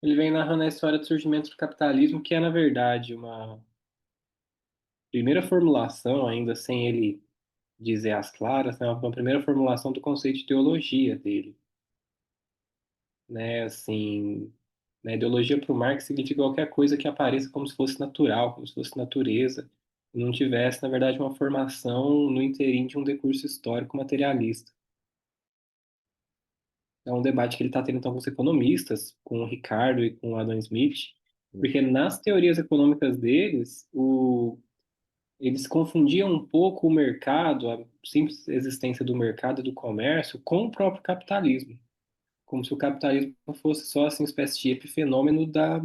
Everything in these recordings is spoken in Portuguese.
Ele vem narrando a história do surgimento do capitalismo, que é, na verdade, uma primeira formulação, ainda sem ele dizer às claras, né, uma primeira formulação do conceito de ideologia dele, né, assim, né, ideologia para o Marx significa qualquer coisa que apareça como se fosse natural, como se fosse natureza, e não tivesse, na verdade, uma formação no interim de um decurso histórico materialista. É um debate que ele está tendo então com os economistas, com o Ricardo e com o Adam Smith, porque nas teorias econômicas deles, eles confundiam um pouco o mercado, a simples existência do mercado e do comércio, com o próprio capitalismo, como se o capitalismo fosse só assim, uma espécie de epifenômeno da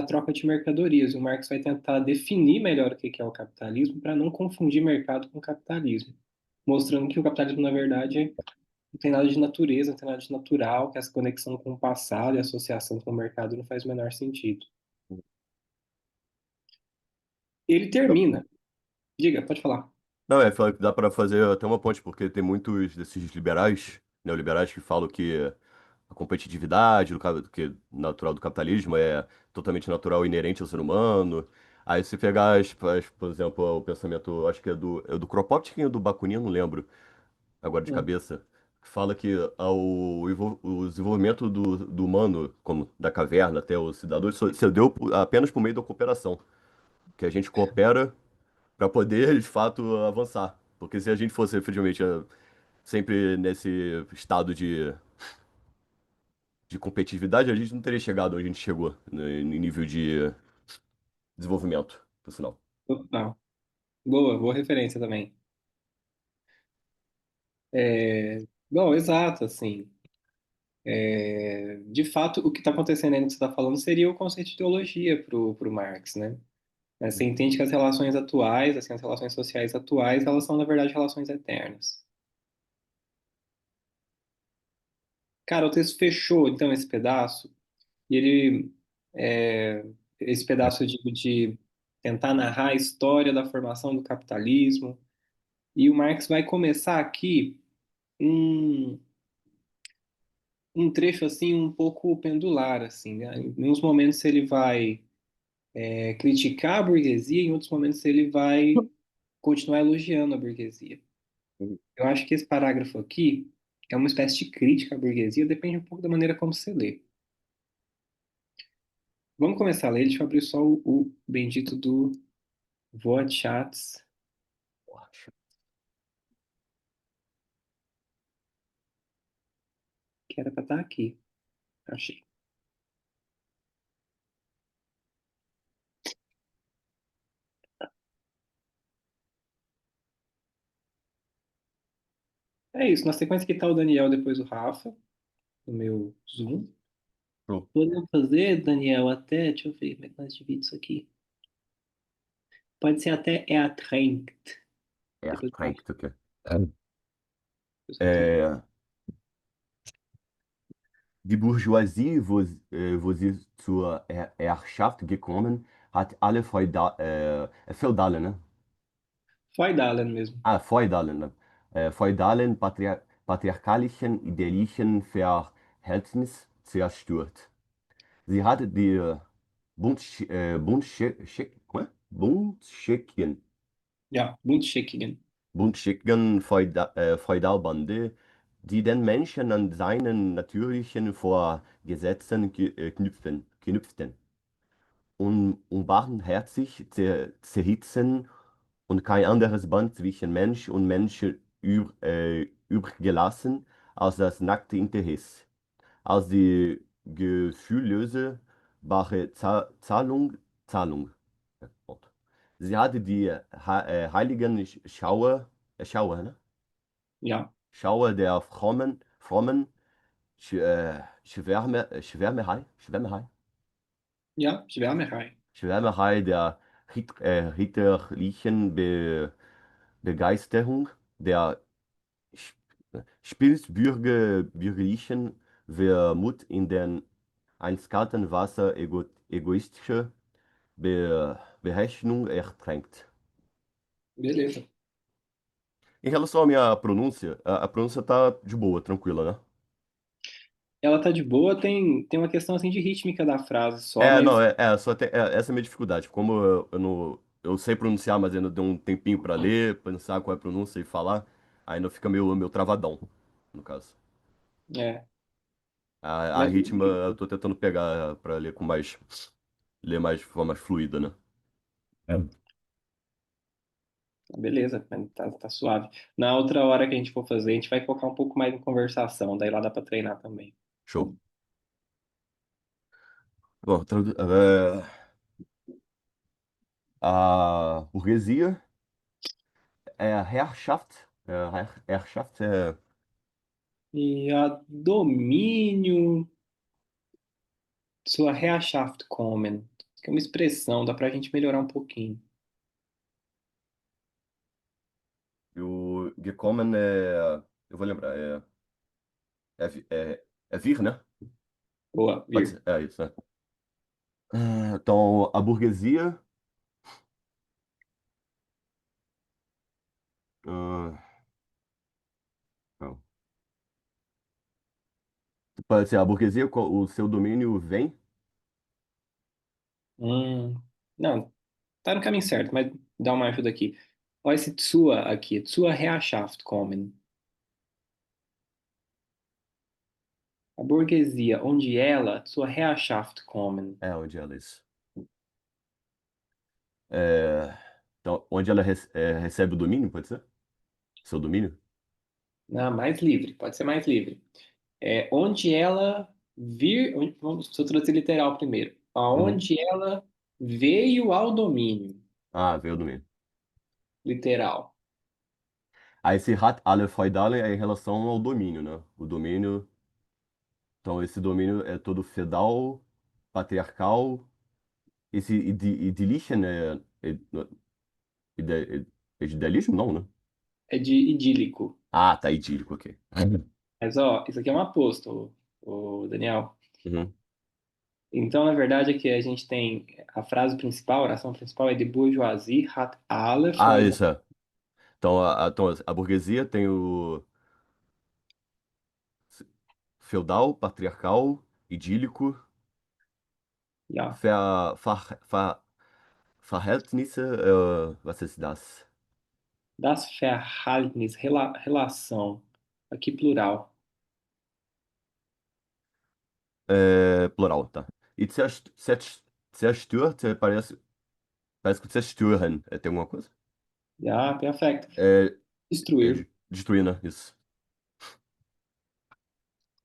troca de mercadorias. O Marx vai tentar definir melhor o que é o capitalismo para não confundir mercado com capitalismo, mostrando que o capitalismo, na verdade, não tem nada de natureza, não tem nada de natural, que essa conexão com o passado e associação com o mercado não faz o menor sentido. Ele termina. Diga, pode falar. Não, fala que dá para fazer até uma ponte, porque tem muitos desses liberais, neoliberais, que falam que a competitividade, que é natural do capitalismo, é totalmente natural e inerente ao ser humano. Aí se pegar, por exemplo, o pensamento, acho que é do Kropotkin ou do Bakunin, não lembro agora de Hum, cabeça, que fala que o desenvolvimento do humano, como da caverna até o cidadão, se deu apenas por meio da cooperação, que a gente coopera para poder, de fato, avançar. Porque se a gente fosse efetivamente sempre nesse estado de competitividade, a gente não teria chegado onde a gente chegou, né, em nível de desenvolvimento, por sinal. total. Boa, boa referência também. Bom, exato, assim. De fato, o que está acontecendo aí no que você está falando seria o conceito de ideologia para o Marx, né? Você entende que as relações atuais, assim, as relações sociais atuais, elas são, na verdade, relações eternas. Cara, o texto fechou, então, esse pedaço, e ele, é, esse pedaço de tentar narrar a história da formação do capitalismo, e o Marx vai começar aqui um, um trecho, assim, um pouco pendular, assim, né? Em uns momentos ele vai criticar a burguesia, em outros momentos ele vai continuar elogiando a burguesia. Eu acho que esse parágrafo aqui é uma espécie de crítica à burguesia, depende um pouco da maneira como você lê. Vamos começar a ler, deixa eu abrir só o bendito do Wortschatz, que era para estar aqui. Achei. É isso, na sequência que está o Daniel, depois o Rafa, no meu Zoom. Pronto. Podemos fazer, Daniel, até, deixa eu ver como é que nós dividimos isso aqui. Pode ser até ertränkt. Depois o Rafa, Ertränkt, okay. depois o Rafa. É, die Bourgeoisie, wo sie zur Herrschaft gekommen, hat alle Feudale, ne? Feudalen mesmo. Feudale, ne? Feudalen patriarchalischen ideellen Verhältnis zerstört. Sie hatte die Bundschicken, Ja, Buntschicken. Feudalbande, die den Menschen an seinen natürlichen Vorgesetzten knüpften und barmherzig zerrissen und kein anderes Band zwischen Mensch und Mensch übrig gelassen als das nackte Interesse, als die gefühllose bare Zahlung. Ja, Gott. Sie hatte die heiligen Schauer, ne? Ja, Schauer der frommen ja, Schwärmerei. Schwärmerei der ritterlichen Begeisterung, der spielsbürgerlichen Wermut in den eiskalten Wasser egoistischer Berechnung ertränkt. Beleza. Em relação à minha pronúncia, a pronúncia tá de boa, tranquila, né? ela tá de boa, tem uma questão assim de rítmica da frase só, É, não, mas só essa é a minha dificuldade. Como eu não, eu sei pronunciar, mas ainda deu um tempinho pra ler, pensar qual é a pronúncia e falar, ainda fica meio travadão, no caso. é, A mas ritmo eu tô tentando pegar pra ler mais de forma mais fluida, né? É. beleza, tá suave. Na outra hora que a gente for fazer, a gente vai focar um pouco mais em conversação, daí lá dá pra treinar também. Show. Bom, a burguesia é a Herrschaft. Herrschaft é E a domínio, sua Herrschaft kommen, que é uma expressão, dá pra gente melhorar um pouquinho. e o gekommen eu vou lembrar, é vir, né? Boa, Pode vir. ser, é isso, né? Então, a burguesia, ah, não. Pode ser a burguesia, o seu domínio vem. Não, tá no caminho certo, mas dá uma ajuda aqui. Olha esse Tsua aqui, Tsua Herrschaft kommen. A burguesia, onde ela, Tsua Herrschaft kommen. É onde ela é isso. É, então, onde ela recebe o domínio, pode ser? Seu domínio? Ah, mais livre, pode ser mais livre. É onde ela vamos, se eu traduzir literal primeiro. Uhum. Aonde ela veio ao domínio, Ah, veio o domínio. literal. Aí esse hat alle feudale é em relação ao domínio, né? O domínio. Então, esse domínio é todo feudal, patriarcal. Esse idilischen idealismo, não, né? É de idílico. Ah, tá idílico, ok. Mas, ó, isso aqui é um aposto, o Daniel. Uhum. Então, na verdade, aqui a gente tem a frase principal, a oração principal é de bourgeoisie hat alle Ah, Freude. isso é. Então, a burguesia tem o feudal, patriarcal, idílico, Ja, Verhältnisse, was ist das? das Verhältnis, relação. Aqui plural. Plural, tá. E zerstört, parece que zerstören. Tem alguma coisa? Ja, perfeito. É, Destruir. destruir, né? Isso.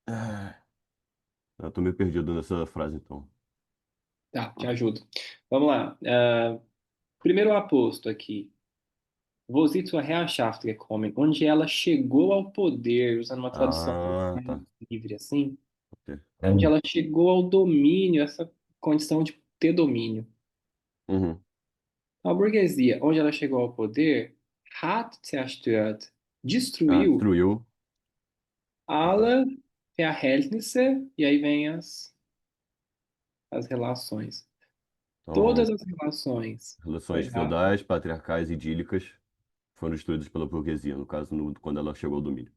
Ah, eu tô meio perdido nessa frase, então. Tá, te ajudo. Vamos lá. Primeiro aposto aqui. Wo sie zur Herrschaft gekommen, onde ela chegou ao poder, usando uma tradução Ah, mais tá. livre assim, Ok. onde ela chegou ao domínio, essa condição de ter domínio. Uhum. A burguesia, onde ela chegou ao poder, hat zerstört, Ah, destruiu destruiu. Ah, tá. alle Verhältnisse, e aí vem as relações. Todas Então, as relações relações feudais. feudais, patriarcais, idílicas foram destruídas pela burguesia, no caso, quando ela chegou ao domínio.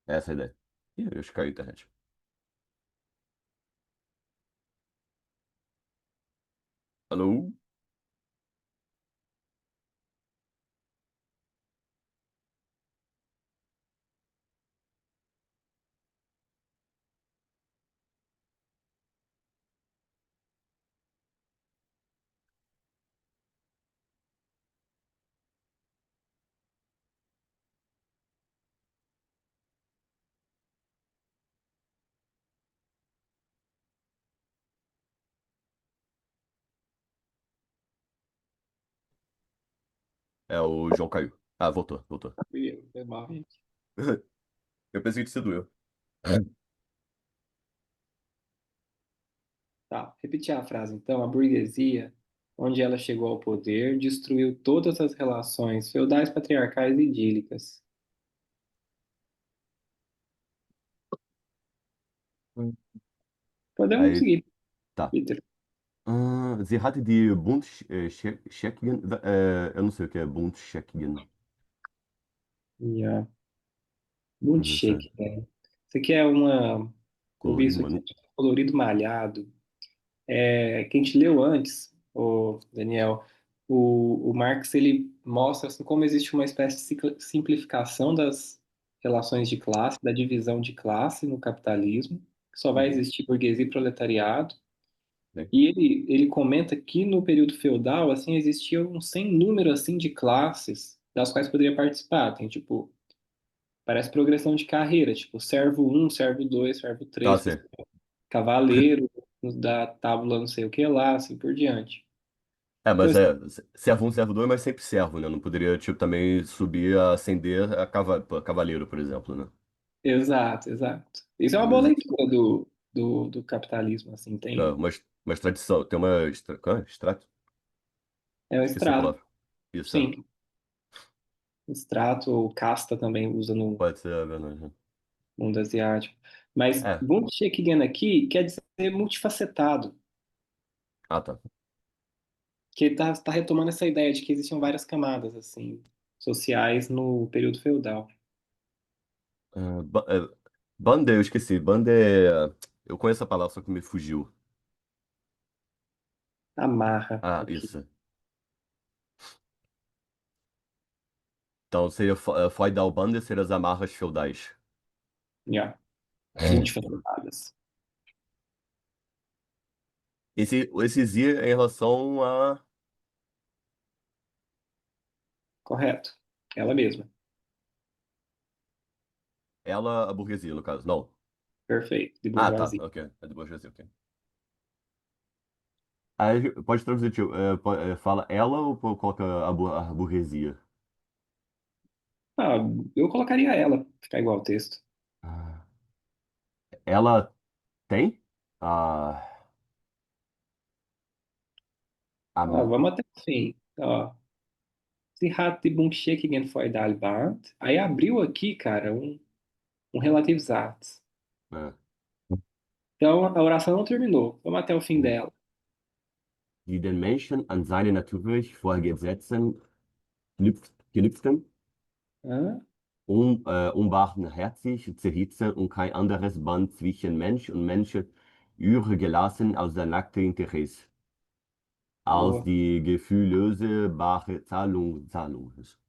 Essa é a ideia. Ih, eu acho que caiu a internet. Alô? É, o João caiu. Ah, voltou, voltou. Foi mal, gente. Eu pensei que você doeu. Tá, repetir a frase então. A burguesia, onde ela chegou ao poder, destruiu todas as relações feudais, patriarcais e idílicas. Podemos Aí, seguir, tá. Peter. Sie hatte die Bundscheckin, eu não sei o que é Bundscheckin. Ja, Mas essa, Mundshake, né? Isso aqui é uma. Eu vi Colorido, isso aqui, mano. colorido malhado. Que a gente leu antes, o Daniel, o Marx ele mostra assim, como existe uma espécie de simplificação das relações de classe, da divisão de classe no capitalismo, que só vai Uhum. existir burguesia e proletariado. Né? E ele comenta que no período feudal assim existia um sem número assim de classes das quais poderia participar. Tem tipo, parece progressão de carreira, tipo servo um, servo 2, servo Tá, 3, sim. cavaleiro da tábua não sei o que lá, assim por diante. É, Então, mas servo um, servo dois, mas sempre servo, né? Não poderia, tipo, também subir a ascender a cavaleiro, por exemplo, né? exato, exato. Isso é uma boa Mas, leitura do capitalismo, assim, é, tem, uma tradição, tem uma extrato? é o Esqueci a extrato, palavra. Isso, é. sim, extrato ou casta também usa no Pode ser, é verdade. mundo asiático. Mas É. Bunchekigen aqui quer dizer multifacetado, Ah, tá. que tá retomando essa ideia de que existiam várias camadas, assim, sociais no período feudal. Bande, eu esqueci. Bande eu conheço a palavra, só que me fugiu. Amarra Ah, aqui, isso. Então seria feudal bande seria as amarras feudais. ó, É. multifacetadas. Esse Z é em relação a Correto, ela mesma. ela, a burguesia, no caso. Não. Perfeito, de Ah, tá. bourgeoisie. Ok. É do burguesia, ok. Aí, pode traduzir, tipo, fala ela ou coloca a burguesia? Ah, eu colocaria ela, ficar igual o texto. Ah. Ela tem a, a, Ó, vamos até o fim. Ó, se hat die Buntschickingen Feudalbahn. Aí abriu aqui, cara, um Relativsatz. é, Então a oração não terminou. Vamos até o fim dela. die den Menschen an seine natürlich vorgesetzten knüpften, Hã? unbarmherzig zerritzen und kein anderes Band zwischen Mensch und Mensch übergelassen aus der nackten Interesse, als Boa. die gefühllose bare Zahlung ist.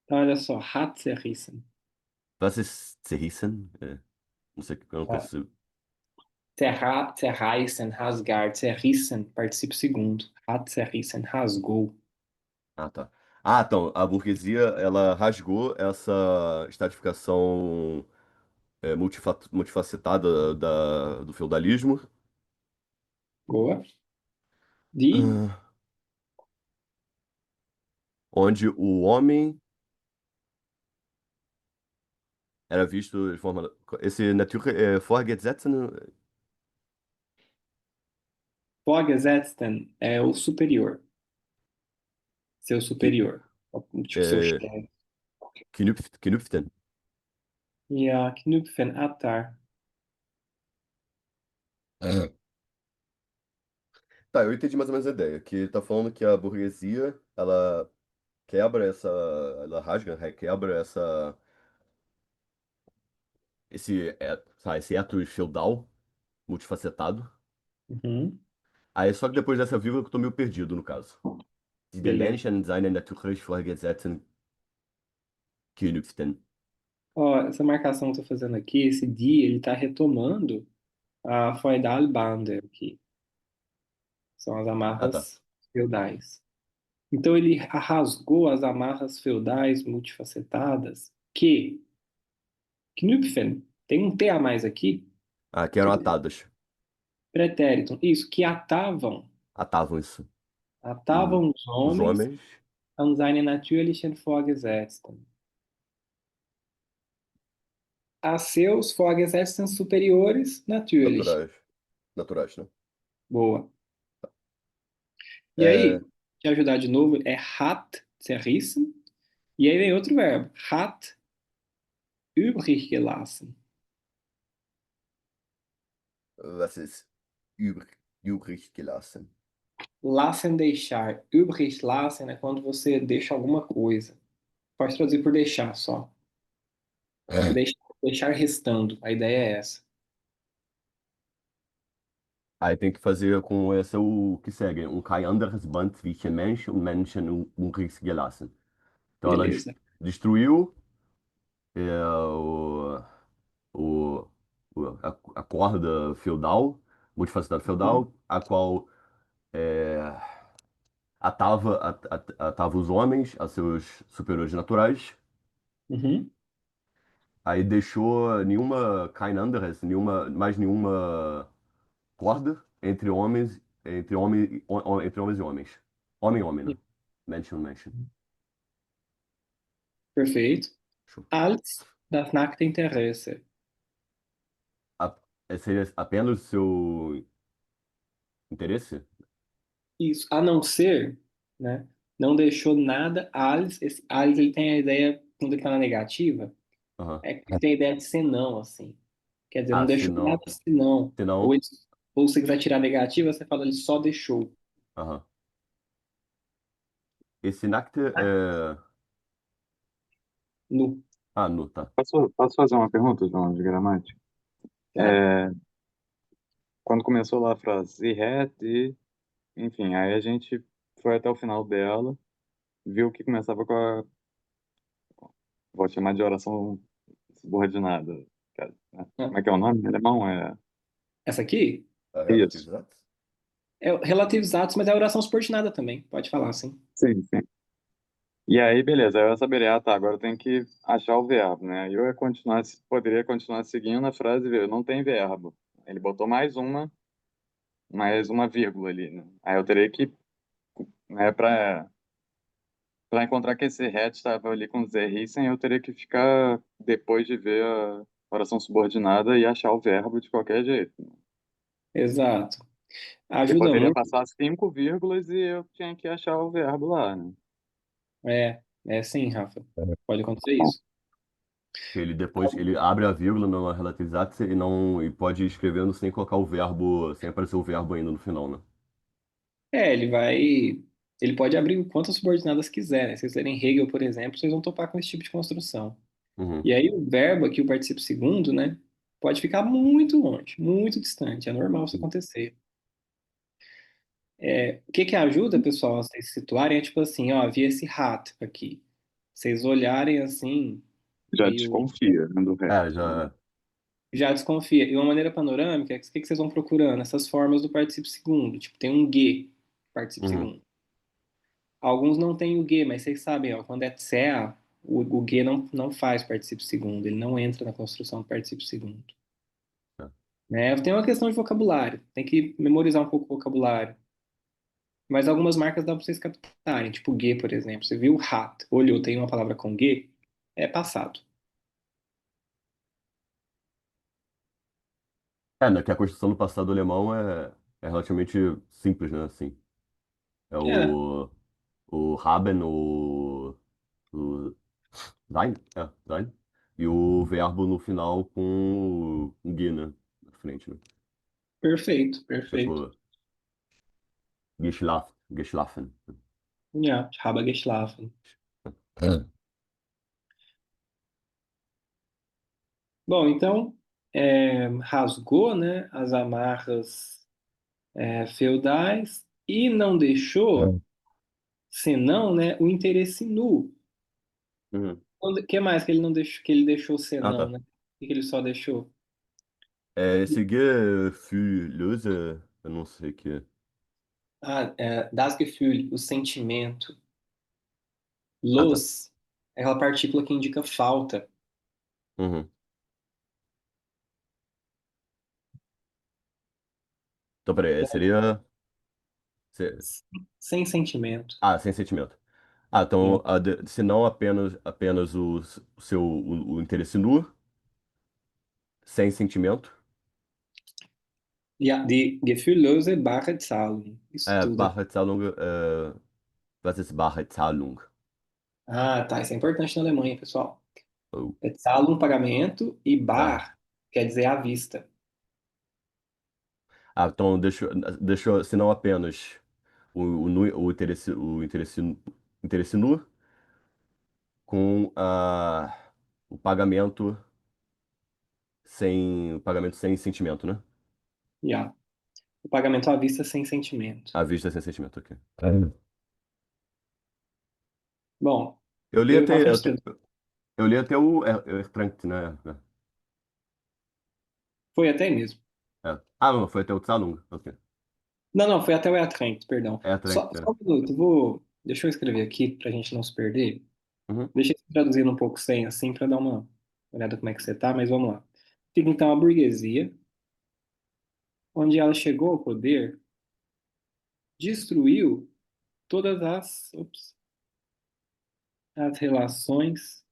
Então, olha só, hat zerrissen. Was ist zerrissen? Não sei, eu não Ó, conheço. zerreißen, rasgar, zerrissen, participio segundo. Hat zerrissen, rasgou. Ah, tá. Ah, então, a burguesia, ela rasgou essa estratificação multifacetada do feudalismo, Boa. Die, ah, onde o homem era visto de forma... Esse Natur Vorgesetzten, Vorgesetzten é o superior. Seu que, superior. Tipo, seu é, chefe. Knüpften. Ja, knüpfen, atar. Ah. Tá, eu entendi mais ou menos a ideia, que tá falando que a burguesia, ela quebra essa, ela rasga, quebra esse ethos feudal multifacetado. Uhum. Aí só que depois dessa vírgula que eu tô meio perdido, no caso. Die den Beleza. Menschen seine natürlich vorgesetzten Künften. Ó, essa marcação que eu tô fazendo aqui, esse die, ele tá retomando a Feudalbande aqui. São as Ah, tá. amarras feudais. Então ele rasgou as amarras feudais multifacetadas que Knüpfen, tem um T a mais aqui, Ah, que eram atadas. pretérito, isso, que atavam, Atavam isso. atavam os Os homens homens an seine natürlichen Vorgesetzten, a seus Vorgesetzten superiores natürlich. naturais. Naturais, né? Boa. E É, aí, te ajudar de novo, é hat zerrissen, e aí vem outro verbo, hat übrig gelassen. was ist übrig gelassen? Lassen, deixar. Übrig lassen é quando você deixa alguma coisa. Pode traduzir por deixar só. É. Deixar. deixar restando. A ideia é essa. Aí tem que fazer com esse o que segue. Kein anderes Band zwischen Mensch und Menschen übrig gelassen. Então ela Beleza. destruiu o, o, a corda feudal, multifacetada Uhum. feudal, a qual atava os homens a seus superiores naturais. Uhum. Aí deixou nenhuma kein anderes, mais nenhuma corda entre homens e homens. Homem e homem, né? Menschen und Menschen. Perfeito. Show. Als das nackte Interesse. A- Seria apenas o seu interesse? Isso. A não ser, né? Não deixou nada. Als, esse als ele tem a ideia, quando ele está na negativa, Aham. ele tem a ideia de ser não, assim. Quer dizer, não Ah, se deixou nada não. senão. Se Ou, não. ele, ou se você quiser tirar a negativa, você fala ele só deixou. Aham. Esse Nakte é. Nu. Ah, no, tá. Posso fazer uma pergunta, João, de gramática? Claro. Quando começou lá a frase Sie hat, enfim, aí a gente foi até o final dela, viu que começava com a, vou chamar de oração subordinada. Né? Ah, Como é que é o nome em alemão? É essa aqui A isso. relatividade? é relativos atos, mas é oração subordinada também. Pode falar assim. Sim, sim. E aí, beleza, aí eu saberia, tá, agora eu tenho que achar o verbo, né? Aí eu ia continuar, poderia continuar seguindo a frase, viu? Não tem verbo. Ele botou mais uma vírgula ali, né? Aí eu teria que, né, para encontrar que esse hat estava ali com Zerrissen, eu teria que ficar, depois de ver a oração subordinada, e achar o verbo de qualquer jeito. Exato. Porque Ajuda poderia muito. passar 5 vírgulas e eu tinha que achar o verbo lá, né? É sim, Rafa. É. Pode acontecer isso. Ele depois ele abre a vírgula na relatividade e não e pode ir escrevendo sem colocar o verbo, sem aparecer o verbo ainda no final, né? Ele vai. Ele pode abrir quantas subordinadas quiser, né? Se vocês lerem Hegel, por exemplo, vocês vão topar com esse tipo de construção. Uhum. E aí o verbo aqui, o particípio segundo, né? Pode ficar muito longe, muito distante. É normal isso acontecer. O que que ajuda, pessoal, a vocês se situarem? É tipo assim, ó, havia esse rato aqui. Vocês olharem assim, Já meio. desconfia, né, do É, resto. Né? já. Já desconfia. E uma maneira panorâmica, o que que vocês vão procurando? Essas formas do particípio segundo. Tipo, tem um G, particípio Uhum. segundo. Alguns não têm o G, mas vocês sabem, ó, quando é TSEA, o G não faz particípio segundo, ele não entra na construção do particípio segundo. É. Né? Tem uma questão de vocabulário, tem que memorizar um pouco o vocabulário. Mas algumas marcas dá para vocês captarem, tipo G, por exemplo. Você viu hat, olhou, tem uma palavra com G, é passado. É, né, que a construção do passado alemão é relativamente simples, né? Assim, é É, o haben, o sein, sein, e o verbo no final com o ge, né? Na frente, né? perfeito, perfeito. Tipo, geschlafen. Ja, ich habe geschlafen. É. Bom, então, rasgou, né, as amarras feudais e não deixou, É. senão, né, o interesse nu. Uhum. O que mais que ele não deixou, que ele deixou Ah, senão, tá. né? O que ele só deixou? Esse Gefühlöse, eu não sei o que é. Das Gefühl, o sentimento. Ah, tá. Los é aquela partícula que indica falta. Uhum. Então, peraí, seria. se- Sem sentimento. Ah, sem sentimento. Ah, Yeah. então, se não apenas o interesse nu, sem sentimento, Ja, die gefühllose bare Zahlung. Isso tudo. Barrezahlung, was ist Barrezahlung? Ah, tá. Isso é importante na Alemanha, pessoal. Oh, É Zahlung, pagamento, e ah. bar quer dizer à vista. Ah, então, se não apenas interesse nu, com o pagamento sem pagamento sem sentimento, né? Yeah. O pagamento à vista sem sentimento. À vista sem sentimento, ok. Bom, Eu li eu até, faço eu, você. eu li até o Ertrankt, né? Foi até mesmo. É. Ah, não, foi até o Tsalung. Ok. Não, não, foi até o Eatrant, perdão. Ertrankt, Só é. um minuto, deixa eu escrever aqui para a gente não se perder. Uhum. Deixa eu traduzir um pouco sem, assim, para dar uma olhada como é que você tá, mas vamos lá. Fica então a burguesia, onde ela chegou ao poder, destruiu todas as relações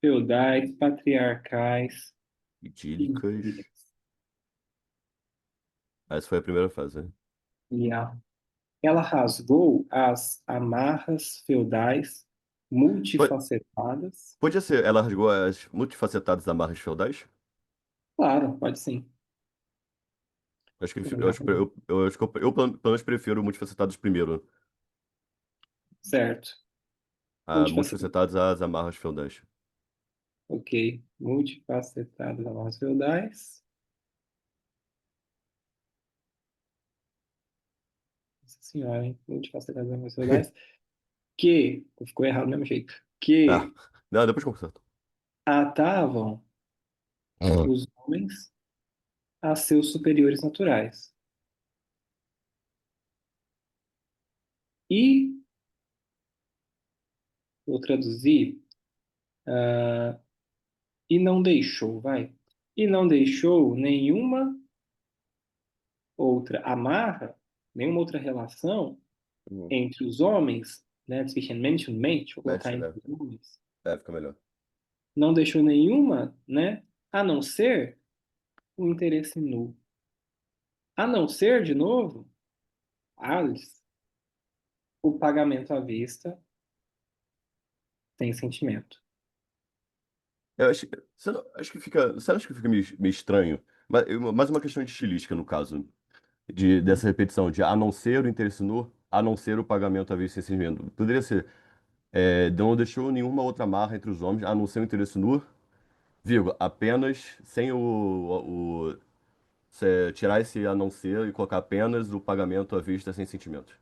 feudais, patriarcais e Idílicas. idílicas. Essa foi a primeira fase, né? E ela rasgou as amarras feudais Po- multifacetadas. Podia ser, ela rasgou as multifacetadas amarras feudais? Claro, pode sim. Acho que, eu acho que Exatamente. eu acho que pelo menos prefiro multifacetados primeiro. Certo. A Multifacetadas. multifacetadas às amarras feudais. Ok. Multifacetadas amarras feudais. Nossa senhora, hein? Multifacetadas amarras feudais. Que, ficou errado do mesmo jeito, Ah, que não, depois conserto. atavam os homens a seus superiores naturais. E, vou traduzir, e não deixou, vai. E não deixou nenhuma outra amarra, nenhuma outra relação Uhum. entre os homens, né, zwischen Mensch und Mensch, vou colocar Match, entre né? os homens, É, fica melhor. não deixou nenhuma, né, a não ser o interesse nu. A não ser, de novo, Alice, o pagamento à vista sem sentimento. Eu acho, você não acha que fica meio estranho? Mas, mais uma questão de estilística, no caso, dessa repetição, de a não ser o interesse nu, a não ser o pagamento à vista sem sentimento. Poderia ser, não deixou nenhuma outra marra entre os homens, a não ser o interesse nu, vírgula, apenas sem tirar esse a não ser e colocar apenas o pagamento à vista sem sentimento.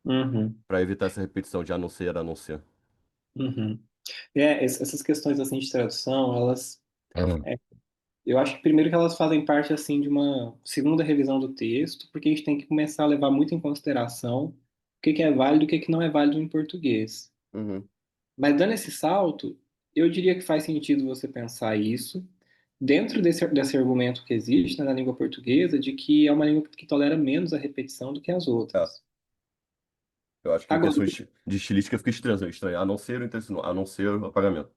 Uhum, Para evitar essa repetição de a não ser. uhum. Essas questões assim de tradução, elas, Uhum. é, eu acho que primeiro que elas fazem parte assim de uma segunda revisão do texto, porque a gente tem que começar a levar muito em consideração o que que é válido e o que que não é válido em português. Uhum. Mas dando esse salto, eu diria que faz sentido você pensar isso dentro desse argumento que existe, né, na língua portuguesa, de que é uma língua que tolera menos a repetição do que as É, outras. eu acho que em Agora, questões de estilística fica estranho, estranho, a não ser o interesse nu, a não ser o pagamento.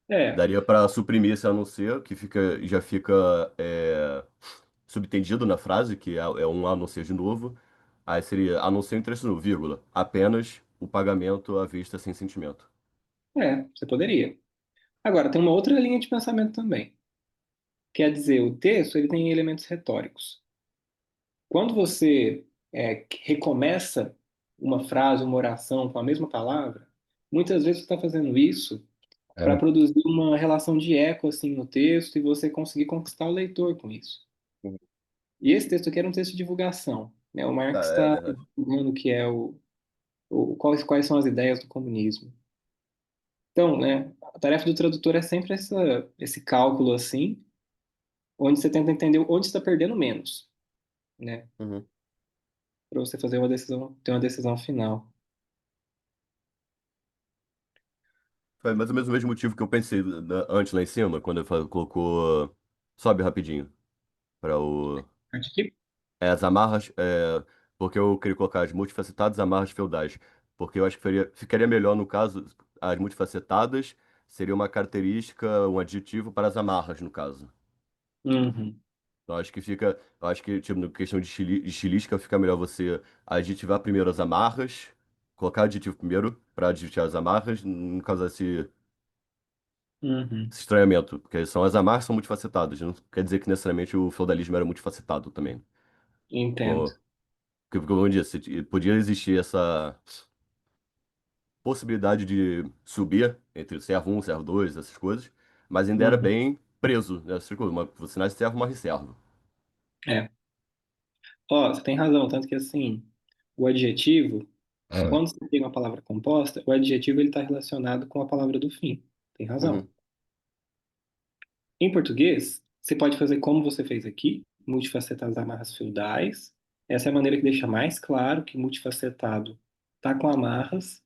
é, Daria para suprimir esse a não ser, que já fica subtendido na frase, que é um a não ser de novo. Aí seria a não ser o interesse nu, vírgula, apenas o pagamento à vista sem sentimento. você poderia. Agora, tem uma outra linha de pensamento também. Quer dizer, o texto ele tem elementos retóricos. Quando você recomeça uma frase, uma oração com a mesma palavra, muitas vezes você está fazendo isso para É. produzir uma relação de eco assim no texto e você conseguir conquistar o leitor com isso. Uhum. E esse texto aqui era um texto de divulgação, né? O Tá, Marx é está verdade. divulgando o que é quais são as ideias do comunismo. Então, né, a tarefa do tradutor é sempre esse cálculo assim, onde você tenta entender onde está perdendo menos, né? Uhum. Para você fazer uma decisão, ter uma decisão final. Foi mais ou menos o mesmo motivo que eu pensei antes lá em cima, quando colocou. Sobe rapidinho. Para o. Aqui? As amarras. Porque eu queria colocar as multifacetadas amarras feudais. Porque eu acho que ficaria melhor no caso, as multifacetadas seria uma característica, um adjetivo para as amarras, no caso. Uhum, Então acho que fica. Eu acho que, tipo, na questão de estilística, fica melhor você adjetivar primeiro as amarras, colocar adjetivo primeiro para adjetivar as amarras, no caso desse. uhum, Esse estranhamento, porque são as amarras são multifacetadas, não quer dizer que necessariamente o feudalismo era multifacetado também. entendo. Pô, porque, como eu disse, podia existir essa possibilidade de subir entre servo um servo 2 essas coisas, mas ainda era Uhum, bem preso, né? Você nasce servo, morre servo. É. Ó, você tem razão, tanto que assim, o adjetivo, Ah. quando você tem uma palavra composta, o adjetivo ele está relacionado com a palavra do fim. Tem razão. Uhum. Em português, você pode fazer como você fez aqui, multifacetadas amarras feudais. Essa é a maneira que deixa mais claro que multifacetado tá com amarras.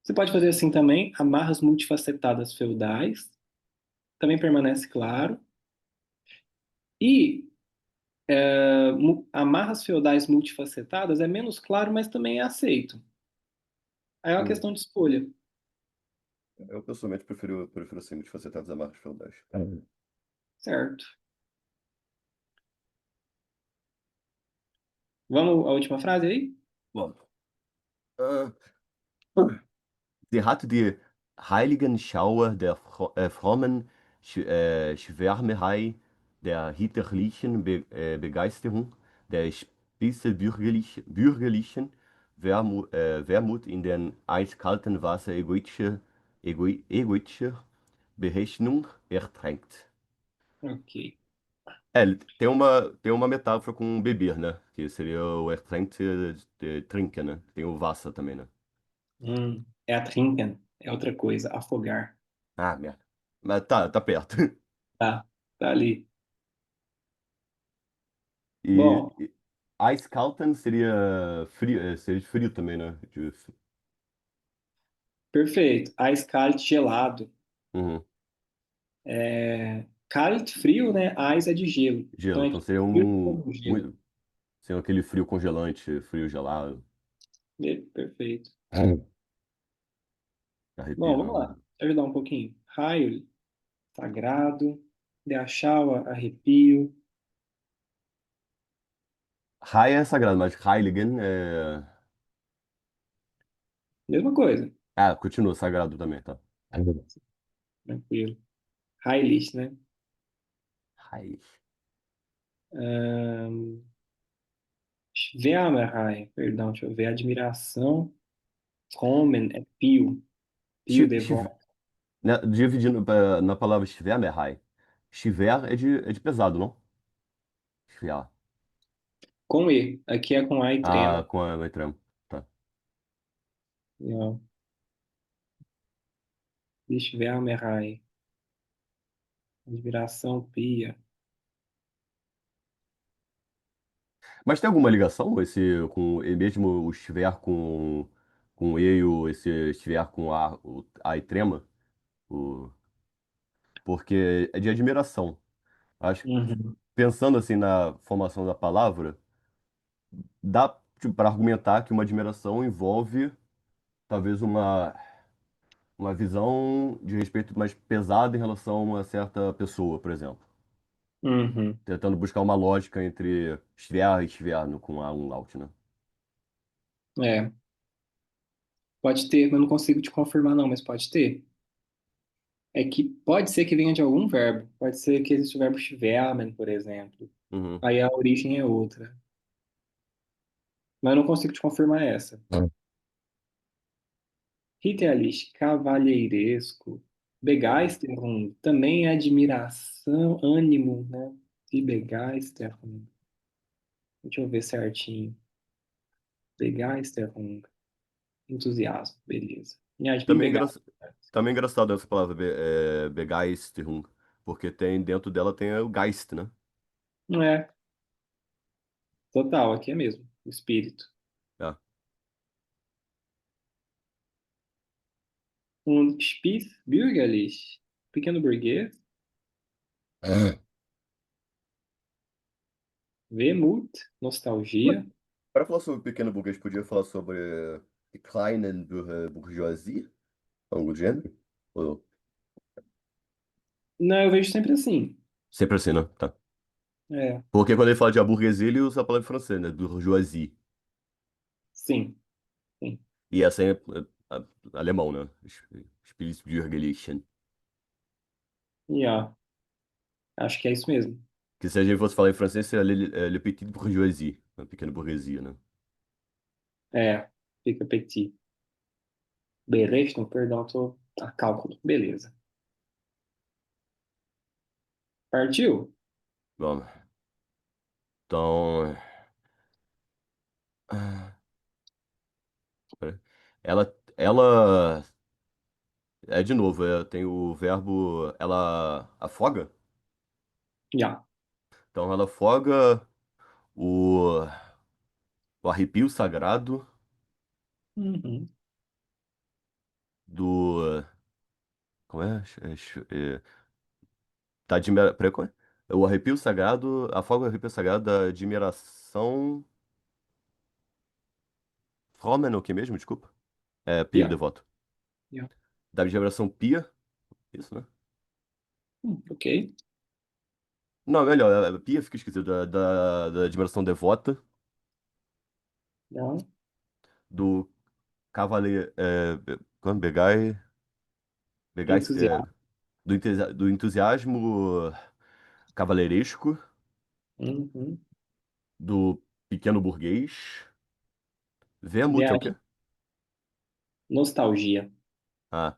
Você pode fazer assim também, amarras multifacetadas feudais, também permanece claro. E amarras feudais multifacetadas é menos claro, mas também é aceito. Aí é uma Uhum. questão de escolha, Eu pessoalmente prefiro assim, multifacetados amarras feudais. certo? Vamos à última frase aí? Bom, ah, sie hatte die heiligen Schauer der frommen Schwärmerei, der hitlerlichen Begeisterung, der bürgerlichen Wermut in den eiskalten Wasser egoistischer Berechnung ertränkt. Ok. É, ele tem uma metáfora com beber, né? Que seria o ertränkt de trinca, né? Tem o Vassa também, né? É a trinken, é outra coisa, afogar. Ah, merda. Mas tá perto. Tá, tá ali. E, Bom, e Eiskalten seria de frio também, né? perfeito. Ice kalt, gelado. Uhum. Kalt, frio, né? Ice é de gelo. Então Gelo. é Então tipo seria frio como gelo. seria aquele frio congelante, frio gelado. Perfeito. Hum. Bom, Arrepio, vamos lá. não. Deixa eu ajudar um pouquinho. Raio, sagrado. De Achaua, arrepio. Rai é sagrado, mas Heiligen é. Mesma coisa. Ah, continua sagrado também, tá? Tranquilo. Heilig, né? Rai. Ahn, Schwärmerei, perdão, deixa eu ver. Admiração. Kommen é pio. Pio, devoto. Né, dividindo na palavra Schwärmerei. Schwer é de pesado, não? Schwer. Com E. Aqui é com A e Ah, trema. com a letra M. Tá. Não. Schwärmerei. Admiração, pia. Mas tem alguma ligação e mesmo o Schwer com E e esse Schwer com A e trema? O, porque é de admiração. Acho que Uhum. pensando assim na formação da palavra, dá para argumentar que uma admiração envolve talvez uma visão de respeito mais pesada em relação a uma certa pessoa, por exemplo. Uhum. Tentando buscar uma lógica entre Schwer e Schwer com a umlaut, né? É. Pode ter, mas não consigo te confirmar, não, mas pode ter. É que pode ser que venha de algum verbo. Pode ser que existe o verbo schwärmen, por exemplo. Uhum. Aí a origem é outra. Mas eu não consigo te confirmar essa. Ritualístico, cavalheiresco, Uhum. Begeisterung, também é admiração, ânimo, né? De Begeisterung. Deixa eu ver certinho. Begeisterung, entusiasmo, beleza. Yasmin Também, Begeisterung. também é engraçado essa palavra Begeisterung, porque tem dentro dela tem o Geist, né? Não é, total, aqui é mesmo, o espírito. É. Spieß bürgerlich, pequeno burguês. Wehmut, nostalgia. Para falar sobre pequeno burguês, podia falar sobre die kleinen Bourgeoisie, algo do gênero? Ou- Não, eu vejo sempre assim. Sempre assim, né? Tá. É, Porque quando ele fala de a burguesia, ele usa a palavra francesa, né? Bourgeoisie. sim, sim. E essa é alemão, né? Spielbürgerlichen. Yeah, acho que é isso mesmo. Que se a gente fosse falar em francês, seria le petit bourgeoisie, a pequena burguesia, né? É, fica petit. Berechno, perdão, tô a cálculo. Beleza. Partiu? Vamos. Então, ah, peraí. Ela é de novo, tem o verbo ela afoga. Já. Então ela afoga o, o arrepio sagrado Uhum. do como é? Da peraí, como é? O arrepio sagrado, afoga o arrepio sagrado da admiração. Fromen, o que mesmo? Desculpa. É, pia, Já. devoto. Já. Da admiração pia. Isso, né? Ok. Não, melhor, pia fica esquisito. Da admiração devota, Já. do cavaleiro. Como? Begai. Begai. Entusiasmo. Do entusiasmo cavalheiresco, Uhum. do pequeno burguês. Vermut é o quê? Viagem. Nostalgia. Ah,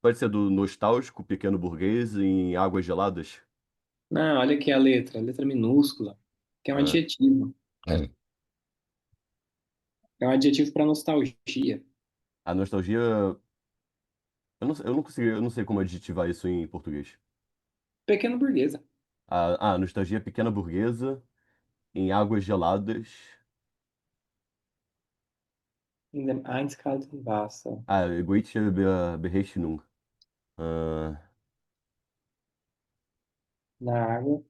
pode ser do nostálgico pequeno burguês em águas geladas. Não, olha aqui a letra minúscula, que é um Ah, adjetivo. é. É um adjetivo para nostalgia. A nostalgia. Eu não consegui, eu não sei como adjetivar isso em português. Pequeno burguesa. Nostalgia pequena burguesa em águas geladas. In dem eiskalten Wasser. Goethe Berechnung. Ah, Na água.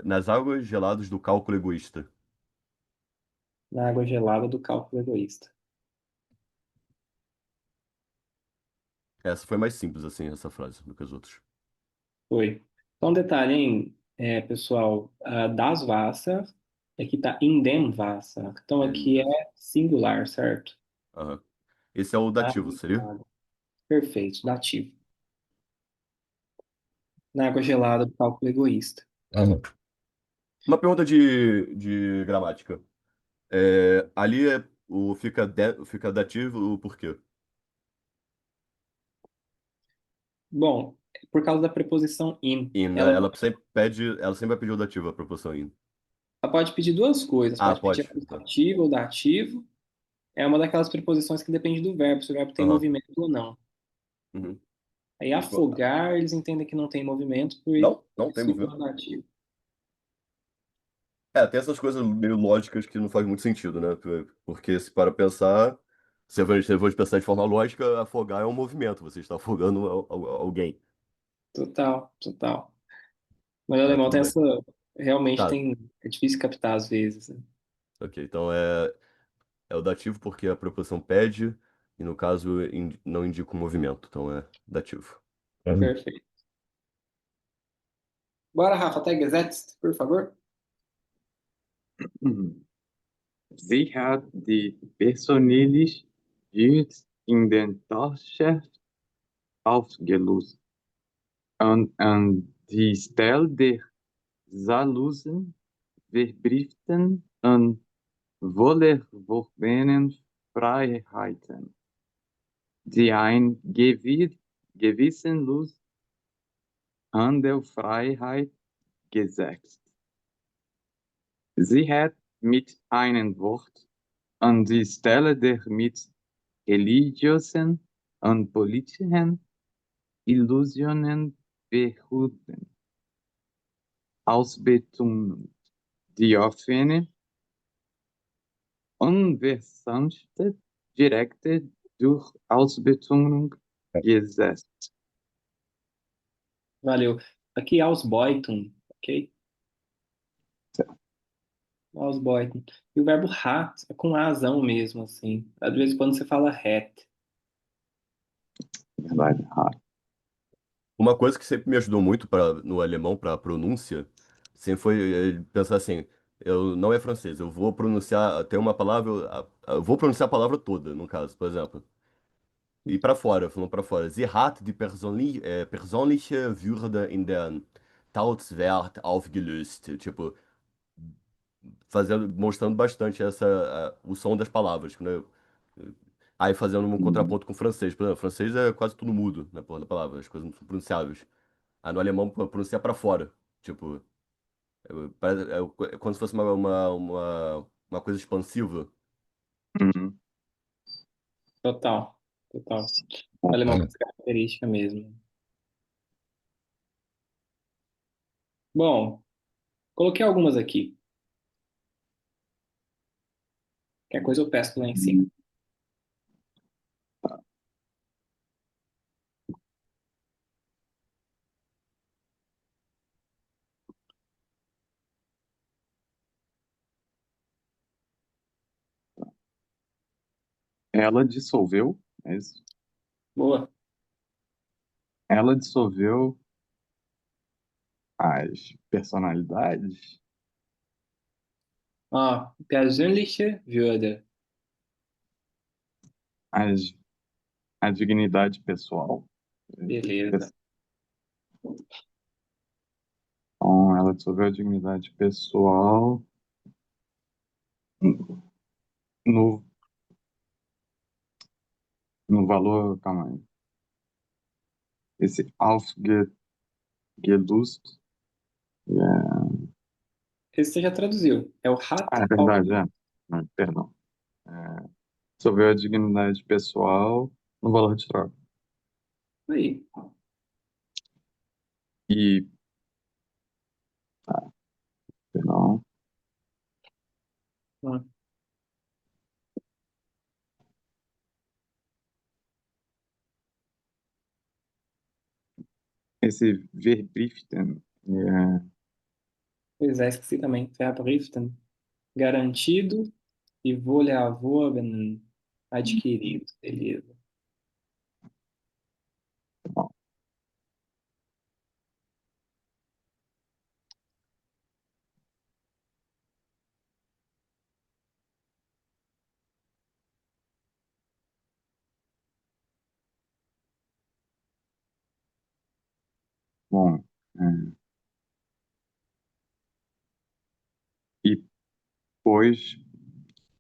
nas águas geladas do cálculo egoísta. Na água gelada do cálculo egoísta. Essa foi mais simples, assim, essa frase, do que as outras. Foi. Só um detalhe, hein, pessoal? Das Wasser, aqui tá in dem Wasser. Então aqui é singular, certo? Aham. Esse é o Na dativo, seria? água. Perfeito, dativo. Na água gelada do cálculo egoísta. Aham. Uma pergunta de gramática. Ali fica dativo por quê? Bom, por causa da preposição in. In, né? Ela sempre vai pedir o dativo, a proposição in. Ela pode pedir duas coisas. Ah, Pode pedir pode. Tá. acusativo ou dativo. É uma daquelas preposições que depende do verbo, se o verbo tem Aham. movimento ou não. Uhum. Aí Tipo, afogar, eles entendem que não tem movimento, por não tem isso fica movimento. no dativo. Tem essas coisas meio lógicas que não faz muito sentido, né? Porque se para pensar, se for pensar de forma lógica, afogar é um movimento, você está afogando alguém. Total, total. Mas o Mas alemão tudo tem bem. essa. Realmente Tá, tem. É difícil captar às vezes, né? ok. Então é o dativo porque a preposição pede, e no caso não indica o movimento, então é dativo. Uhum. Perfeito. Bora, Rafa, até gesetzt, por favor. Sie hat die persönlich Jüngst in den Tasche aufgelöst und die Stelle der zahllosen Verbrieften und wohlerworbenen Freiheiten, die ein gewissenlos Handelfreiheit gesetzt. Sie hat mit einem Wort an die Stelle der mit religiösen und politischen Illusionen beruhten Ausbeutung die offene, unversanfte, direkte durch Ausbeutung gesetzt. Valeu. Aqui, Ausbeutung, ok? Ausbeuten. E o verbo hat é com azão mesmo, assim. Às vezes quando você fala het. Verdade. Uma coisa que sempre me ajudou muito no alemão para pronúncia, sempre foi pensar assim, eu não é francês, eu vou pronunciar, tem uma palavra, eu vou pronunciar a palavra toda, no caso, por exemplo. E para fora, falando para fora. Sie hat die persönliche Würde in den Tautswert aufgelöst. Tipo, mostrando bastante o som das palavras, né? Aí fazendo um Uhum. contraponto com o francês. Por exemplo, o francês é quase tudo mudo, na porra da palavra, as coisas não são pronunciáveis. Aí no alemão pronuncia pra fora. Tipo, é como se fosse uma coisa expansiva. Uhum. Total, total. O alemão com essa característica mesmo. Bom, coloquei algumas aqui. Qualquer coisa eu peço lá em cima. Ela dissolveu, é isso? Boa. Ela dissolveu as personalidades, Ah, persönliche Würde. as, a dignidade pessoal. Beleza. Então, ela dissolveu a dignidade pessoal no, no valor. Calma aí. Esse Aufgelöst. Esse você já traduziu. É o É Hat auf. verdade, é. Não, perdão. É, dissolveu a dignidade pessoal no valor de troca. Aí. E, perdão, Ah, esse Verbrieften, pois é, esqueci também. Verbrieften. Garantido e Wohlerworben. Adquirido. Beleza. bom, e pôs,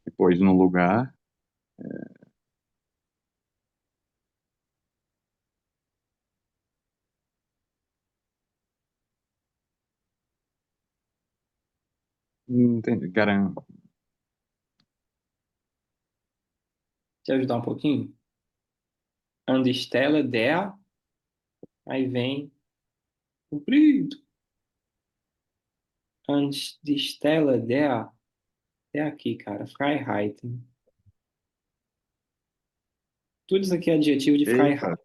e pôs no lugar, não entendi, Te ajudar um pouquinho? Anstelle der. Aí vem comprido. Anstelle der. É aqui, cara. Freiheiten. Tudo isso aqui é adjetivo de eita, Freiheit.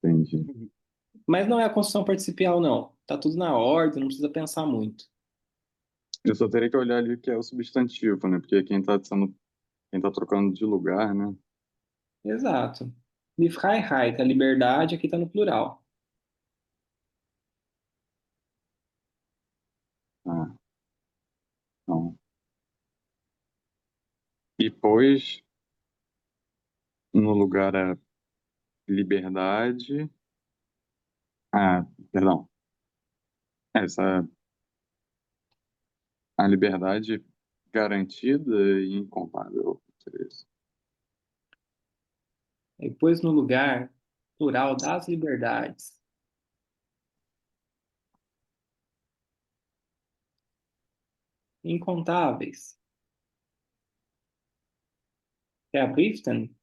entendi. Mas não é a construção participial, não. Tá tudo na ordem, não precisa pensar muito. Eu só teria que olhar ali o que é o substantivo, né? Porque quem tá trocando de lugar, né? Exato. De Freiheit, a liberdade, aqui tá no plural. Ah, não. E pôs no lugar a liberdade. Ah, perdão. Essa a liberdade garantida e incomparável. Seria isso. Aí pôs no lugar plural das liberdades. Incontáveis. Verbrieften.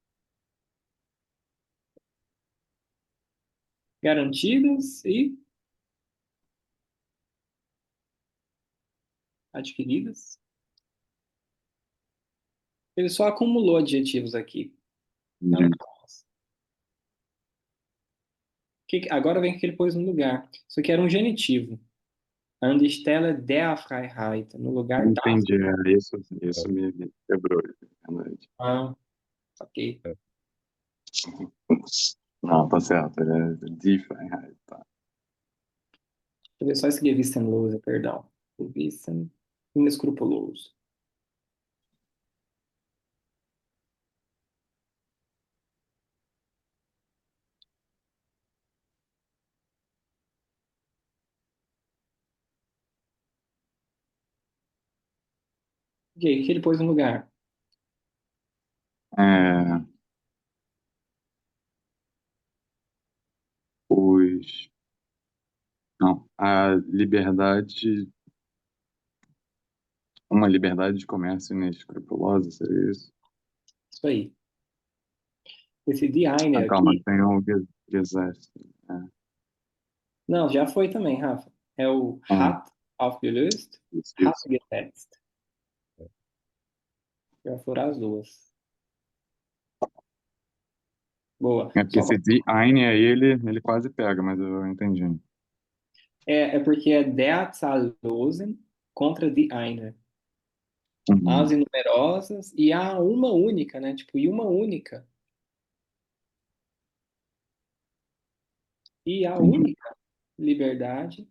Garantidas e adquiridas. Ele só acumulou adjetivos aqui. Nada Entendi. mais. Agora vem o que ele pôs no lugar. Isso aqui era um genitivo. Anstelle der Freiheit. No lugar das. Entendi. Isso me quebrou. Verdade. Ah, ok. Não, tá certo. Ele é different. Tá. Deixa eu ver só esse Gewissenlose, perdão. Gewissen, inescrupuloso. Ok, o que ele pôs no lugar? É, os, não, a liberdade, uma liberdade de comércio inescrupulosa, seria isso? Isso aí. Esse die Ah, eine calma, aqui, tem o Gesetz. não, já foi também, Rafa. É o Ah, hat aufgelöst, hat isso. gesetzt. Já foram as duas. Boa. É porque Só esse Die eine aí, ele quase pega, mas eu entendi. é porque é der Zahllosen contra die eine. As Uhum. numerosas e a uma única, né? Tipo, e uma única. E a Entendi. única liberdade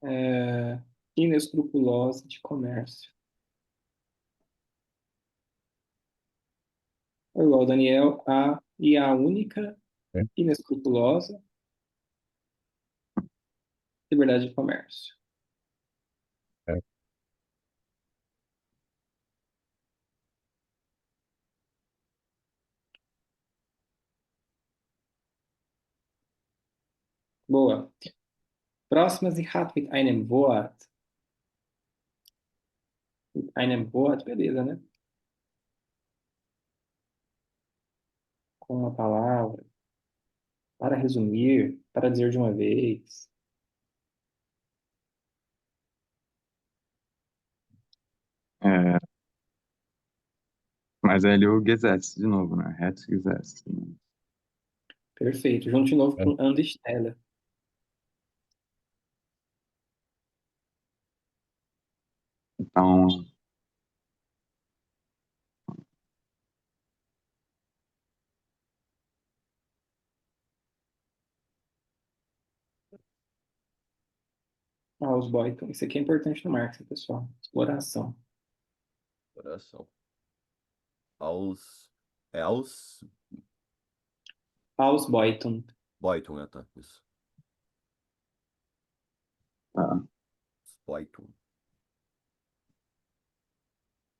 é, inescrupulosa de comércio. É igual, Daniel, a única É, inescrupulosa liberdade de comércio. é. Boa. Próxima, sie hat mit einem Wort. Mit einem Wort, beleza, né? Com uma palavra. Para resumir, para dizer de uma vez. É, mas é ali o Gesetz de novo, né? Rechtsgesetz. Né? Perfeito. Junto de novo É. com Andenstelle. Então, Ausbeutung. Isso aqui é importante no marketing, pessoal. Exploração. Coração. Aus. É Aus. Ausbeutung. Boyton, tá. Isso. tá. Boyton.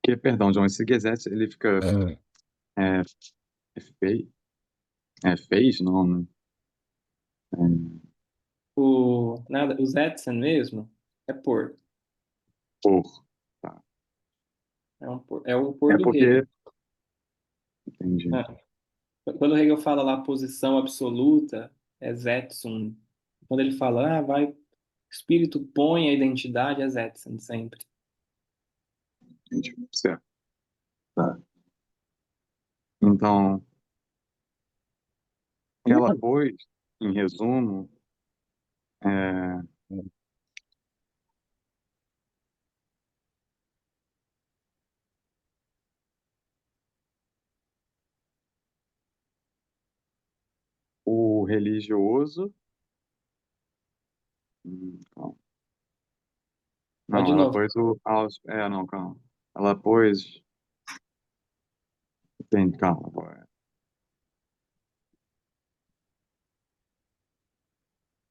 Que, perdão, João, esse Gesetz, ele fica é, fei, fez, não, né? O Zetsen mesmo é por. Por. Tá. É o por É do Hegel. porque, entendi, Né? Quando o Hegel fala lá posição absoluta, é Zetsun. Quando ele fala, vai, espírito põe a identidade, é Zetsen sempre. entendi. Certo. Tá. Então, ela pôs, em resumo, é, o religioso. Calma. Ó, Não, de ela novo. pôs o. Não, calma. Ela pôs. Tem, calma. Pô.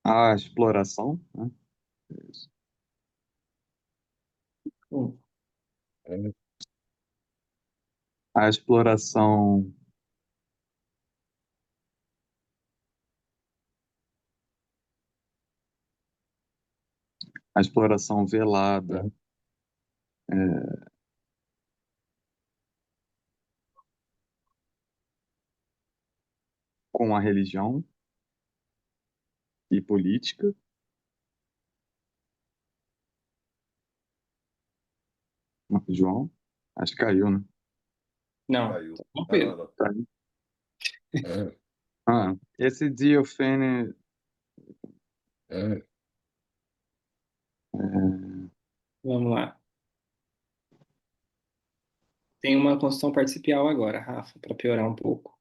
A exploração, né? Isso. Hum. É. A exploração. A exploração velada é, com a religião e política. João, acho que caiu, né? Não, Caiu. Ah, não, tranquilo. não. Caiu. É. Esse Diofene. É. É, Vamos lá. Tem uma construção participial agora, Rafa, para piorar um pouco.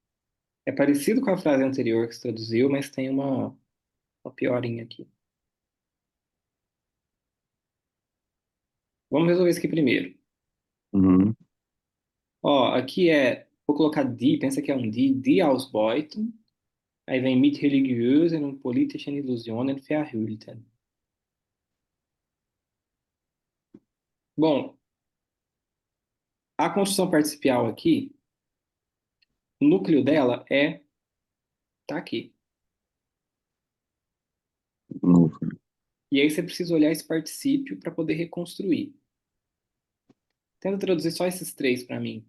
É parecido com a frase anterior que você traduziu, mas tem uma piorinha aqui. Vamos resolver isso aqui primeiro. uhum. Ó, aqui vou colocar die, pensa que é um die Ausbeutung. Aí vem mit religiösen und politischen Illusionen verhüllten. Bom, A construção participial aqui, o núcleo dela tá aqui. No- E aí você precisa olhar esse particípio para poder reconstruir. Tenta traduzir só esses três para mim.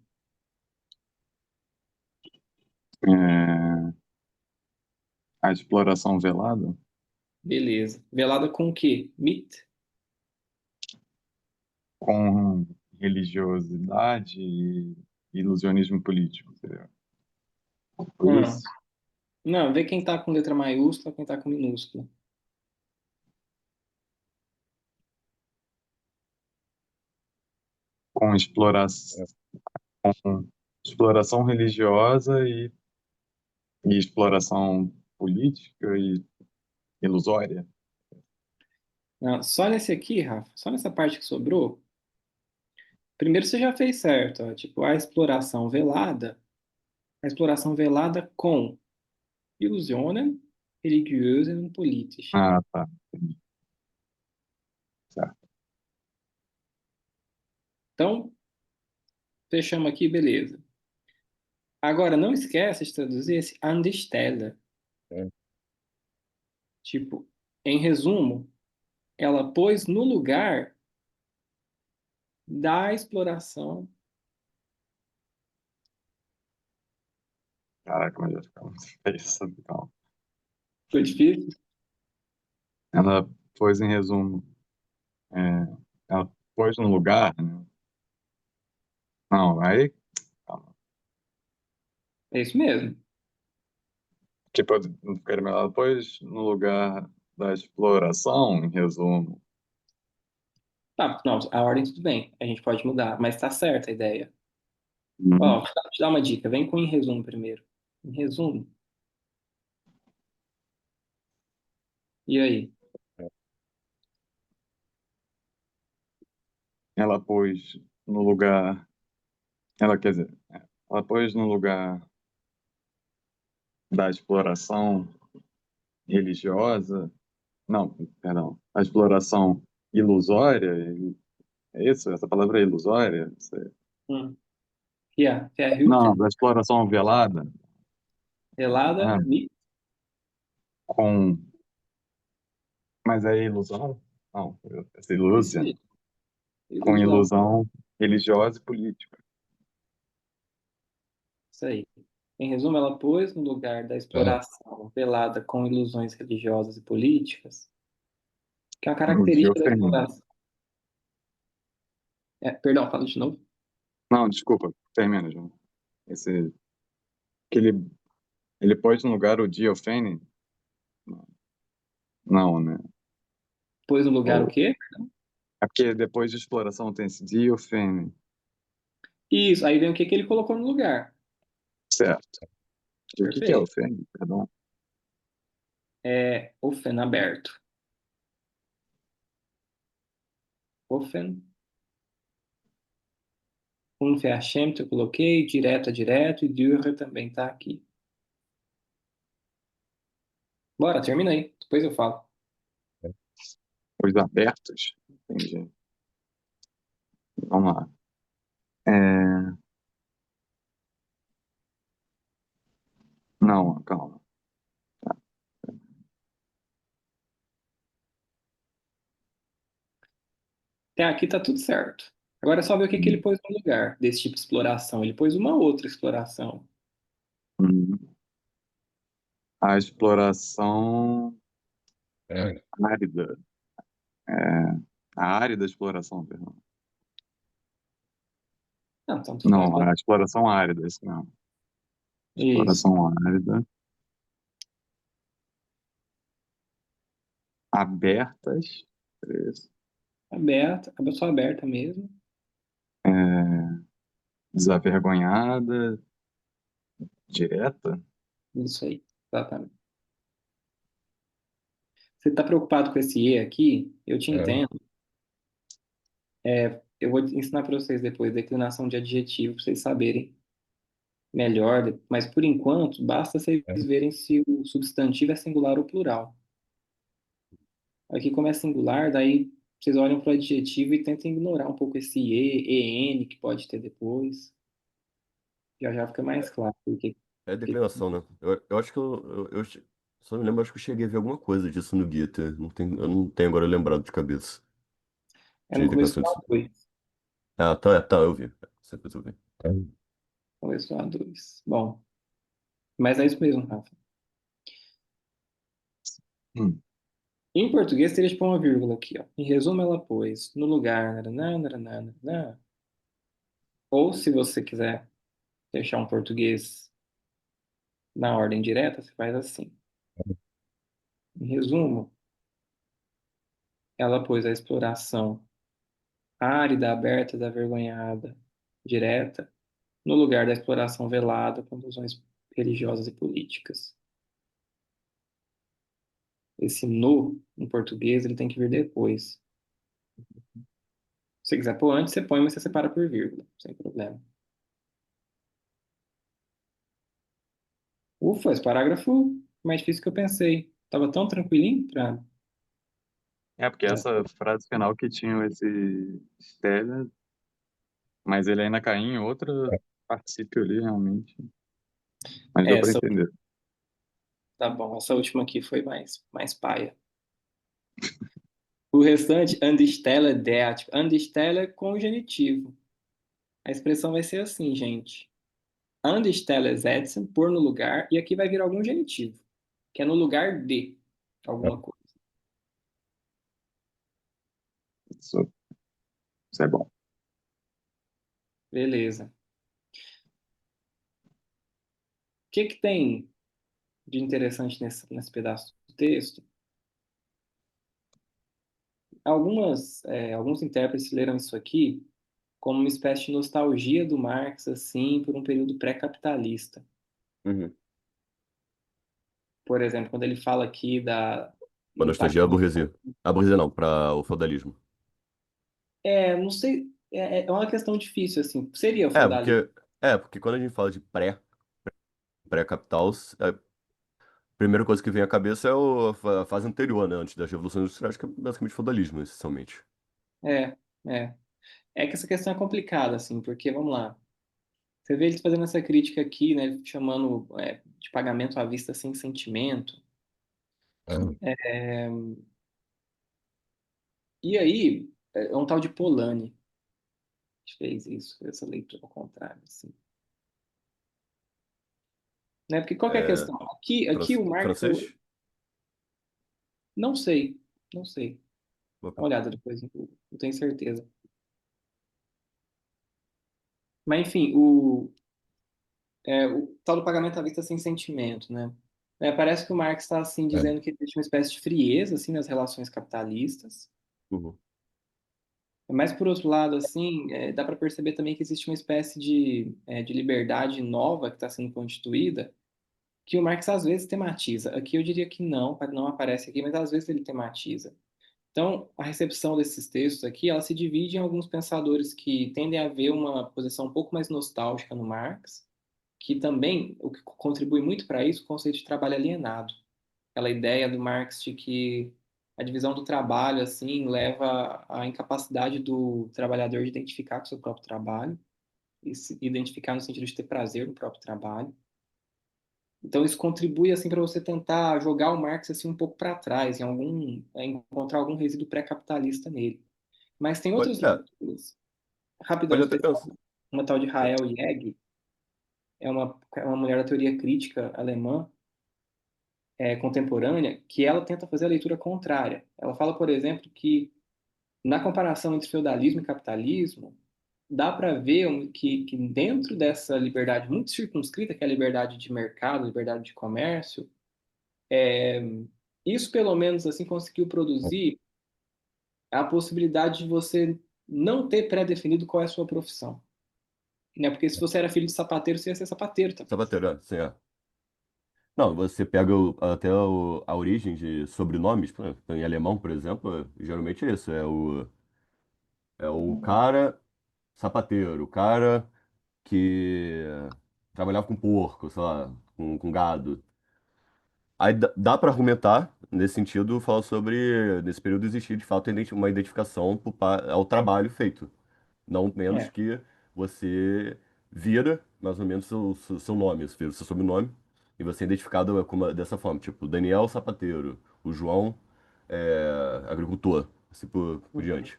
é, a exploração velada Beleza. Velada com o quê? Mit? com religiosidade e ilusionismo político. Foi Ah, isso? não, vê quem tá com letra maiúscula, quem tá com minúscula. Com com exploração religiosa e exploração política e ilusória. Não, só nesse aqui, Rafa, só nessa parte que sobrou, primeiro você já fez certo, ó, tipo, a exploração velada com Illusionen, Religiösen und Politisch. Ah, tá. Entendi. Certo. Então, fechamos aqui, beleza. Agora, não esquece de traduzir esse an die Stelle. É. Tipo, em resumo, ela pôs no lugar da exploração. Caraca, mas vai ficar muito feio. Então, Foi difícil? ela pôs em resumo. é, ela pôs no lugar, né? Não, aí. Calma. É isso mesmo. Tipo, não ficaria melhor. Ela pôs no lugar da exploração, em resumo. Tá, não, a ordem tudo bem, a gente pode mudar, mas tá certa a ideia. Ó, Uhum. vou te dar uma dica, vem com em resumo primeiro. Em resumo, e aí? Ela pôs no lugar. Ela quer dizer, ela pôs no lugar da exploração religiosa. Não, perdão. A exploração ilusória. É isso? Essa palavra é ilusória? Não sei. Hum. Ja, Não, verhüten, da exploração velada. velada, Ah, mit, com. Mas é ilusão? Não, essa isso ilusão. aí, Com ilusão, ilusão religiosa e política. isso aí. Em resumo, ela pôs no lugar da É. exploração velada com ilusões religiosas e políticas, que é uma O dia característica da exploração. Perdão, fala de novo. Não, desculpa, termina, João. Esse, que ele pôs no lugar o Diofene? Não, né? Pôs no lugar o Ou, quê? é porque depois de exploração tem esse Diofene. Isso, aí vem o que que ele colocou no lugar. Certo. E o que é Perfeito. ofene? Perdão. Offen aberto. Offen, unverschämt eu coloquei, direto a direto, e Dürre também tá aqui. Bora, termina aí, depois eu falo. Os abertos. Entendi. Vamos lá. É, não, calma. Até aqui tá tudo certo. Agora é só ver o que que ele pôs no lugar desse tipo de exploração. Ele pôs uma outra exploração. Hum. A exploração É. árida. É, a árida exploração, perdão. Não, tanto faz. Não, a exploração árida, isso não. Isso. Exploração árida. Abertas. Isso. Aberta, a pessoa aberta mesmo. É, desavergonhada. Direta. Isso aí, exatamente. Você tá preocupado com esse E aqui? Eu te É. entendo. Eu vou ensinar para vocês depois declinação de adjetivo, para vocês saberem melhor. Mas por enquanto, basta vocês É. verem se o substantivo é singular ou plural. Aqui, como é singular, daí vocês olham para o adjetivo e tentam ignorar um pouco esse en que pode ter depois. Já já fica mais claro. É Porque declinação, né? Eu acho que eu só me lembro, acho que eu cheguei a ver alguma coisa disso no guia, tá? Eu não tenho agora lembrado de cabeça. é no De começo declinação do de... A2. Ah, tá, tá, eu vi. Sempre eu vi. Começo do A2. Bom, mas é isso mesmo, Rafa. Hum. Em português, teria tipo uma vírgula aqui, ó. Em resumo, ela pôs no lugar, naraná, naraná, naraná. Ou, se você quiser deixar um português na ordem direta, você faz assim. Em resumo, ela pôs a exploração árida, aberta, avergonhada, direta, no lugar da exploração velada, com visões religiosas e políticas. Esse no, em português, ele tem que vir depois. Se você quiser pôr antes, você põe, mas você separa por vírgula, sem problema. Ufa, esse parágrafo mais difícil que eu pensei. Tava tão tranquilinho pra... É, porque essa frase final que tinha esse Stella, mas ele ainda cai em outra particípio ali, realmente. Mas deu para Essa, entender. tá bom, essa última aqui foi mais paia. O restante, andestella der, tipo, andestella é com o genitivo. A expressão vai ser assim, gente. Andestella setzen, pôr no lugar, e aqui vai vir algum genitivo, que é no lugar de alguma coisa. Isso, isso é bom. Beleza. O que que tem de interessante nesse pedaço do texto? Alguns intérpretes leram isso aqui como uma espécie de nostalgia do Marx, assim, por um período pré-capitalista. Uhum. Por exemplo, quando ele fala aqui Uma do nostalgia à impacto. burguesia. À burguesia não, para o feudalismo. Não sei, é uma questão difícil, assim. Seria o É, feudalismo? porque quando a gente fala de pré-capital, a primeira coisa que vem à cabeça é a fase anterior, né? Antes das revoluções industriais, que é basicamente feudalismo, essencialmente. É, é. É que essa questão é complicada, assim, porque, vamos lá, você vê eles fazendo essa crítica aqui, né, chamando de pagamento à vista sem sentimento. É, e aí, é um tal de Polanyi que fez isso, fez essa leitura ao contrário, assim. Né? Porque qual que é a É, questão? Aqui o Marx, francês? não sei, não sei. Dá Ok. uma olhada depois, não tenho certeza. Mas, enfim, o tal do pagamento à vista sem sentimento, né? Parece que o Marx está, assim, dizendo que existe uma espécie de frieza, assim, nas relações capitalistas. Uhum. Mas, por outro lado, assim, dá para perceber também que existe uma espécie de liberdade nova que está sendo constituída, que o Marx às vezes tematiza. Aqui eu diria que não aparece aqui, mas às vezes ele tematiza. Então, a recepção desses textos aqui, ela se divide em alguns pensadores que tendem a ver uma posição um pouco mais nostálgica no Marx, que também, o que contribui muito para isso, o conceito de trabalho alienado. Aquela ideia do Marx de que a divisão do trabalho, assim, leva à incapacidade do trabalhador de identificar com o seu próprio trabalho, e se identificar no sentido de ter prazer no próprio trabalho. Então, isso contribui, assim, para você tentar jogar o Marx, assim, um pouco para trás, encontrar algum resíduo pré-capitalista nele. Mas tem Pode, outras leituras. Rapidão, pode esse até pessoal, pensar. uma tal de Rael Yeg, é uma mulher da teoria crítica alemã, contemporânea, que ela tenta fazer a leitura contrária. Ela fala, por exemplo, que na comparação entre feudalismo e capitalismo, dá para ver que dentro dessa liberdade muito circunscrita, que é a liberdade de mercado, liberdade de comércio, isso pelo menos assim conseguiu produzir a possibilidade de você não ter pré-definido qual é a sua profissão. Né? Porque se você era filho de sapateiro, você ia ser sapateiro também. Sabateiro, sim, é. Não, você pega até a origem de sobrenomes, pô, em alemão, por exemplo, geralmente é isso, é o cara sapateiro, o cara que trabalhava com porco, sei lá, com gado. Aí dá para argumentar, nesse sentido, falar sobre, nesse período existir de fato uma identificação ao trabalho feito. Não menos É, que você vira mais ou menos seu nome, você vira o seu sobrenome, e você é identificado dessa forma, tipo, Daniel Sapateiro, o João agricultor, assim por uhum. diante.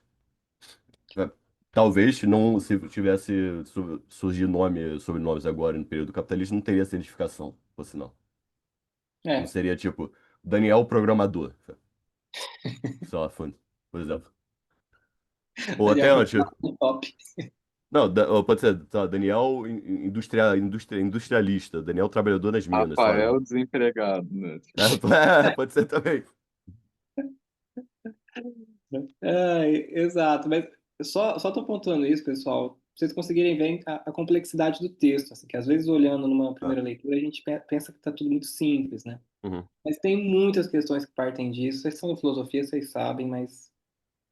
É, talvez não, se tivesse surgido sobrenomes agora no período capitalista, não teria essa identificação, ou se não. Não É, seria tipo Daniel Programador, só, por exemplo. Ou até Daniel antes. Furtado, top. Não, ou pode ser, tá, Daniel industrialista, Daniel trabalhador nas minas, sabe? Rafael desempregado, né? Pode ser também. Exato, mas só tô pontuando isso, pessoal, pra vocês conseguirem ver a complexidade do texto, assim, que às vezes olhando numa Ah, primeira leitura a gente pensa que tá tudo muito simples, né? uhum. Mas tem muitas questões que partem disso. Vocês são de filosofia, vocês sabem, mas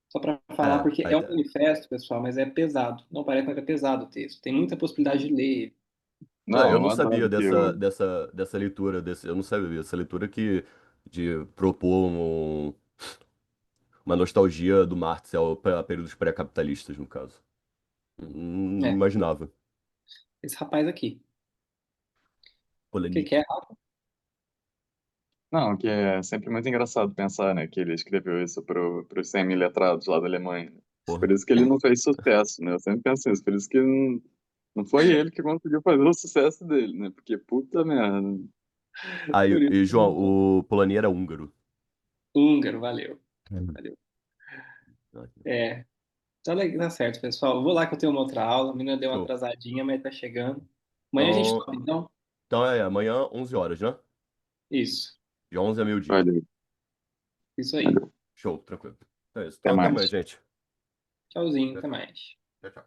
só para falar, É, porque aí é um tá. manifesto, pessoal, mas é pesado. Não parece, mas é pesado o texto. Tem muita possibilidade de ler. Não, Não, eu eu não sabia adoro que eu. dessa leitura, eu não sabia dessa leitura de propor uma nostalgia do Marx a períodos pré-capitalistas, no caso. Não É, imaginava. esse rapaz aqui. O que Polanyi. que é? Não, que é sempre muito engraçado pensar, né, que ele escreveu isso pros semi-letrados lá da Alemanha. Porra. Por isso que ele não fez sucesso, né? Eu sempre penso isso, por isso que não foi ele que conseguiu fazer o sucesso dele, né? Porque puta merda. Aí, Por isso e que eu João, não- o Polanyi era húngaro. Húngaro, valeu. Hum. Valeu. É, tá certo, pessoal. Eu vou lá que eu tenho uma outra aula. A menina deu uma Show. atrasadinha, mas tá chegando. Amanhã a gente Então, topa, então? então é amanhã, 11 horas, né? Isso. De 11 a meio-dia. Valeu, Isso aí. valeu. Show, tranquilo. Então é isso. Até Então, até mais, mais. gente. Tchauzinho, Tchau, até mais. tchau.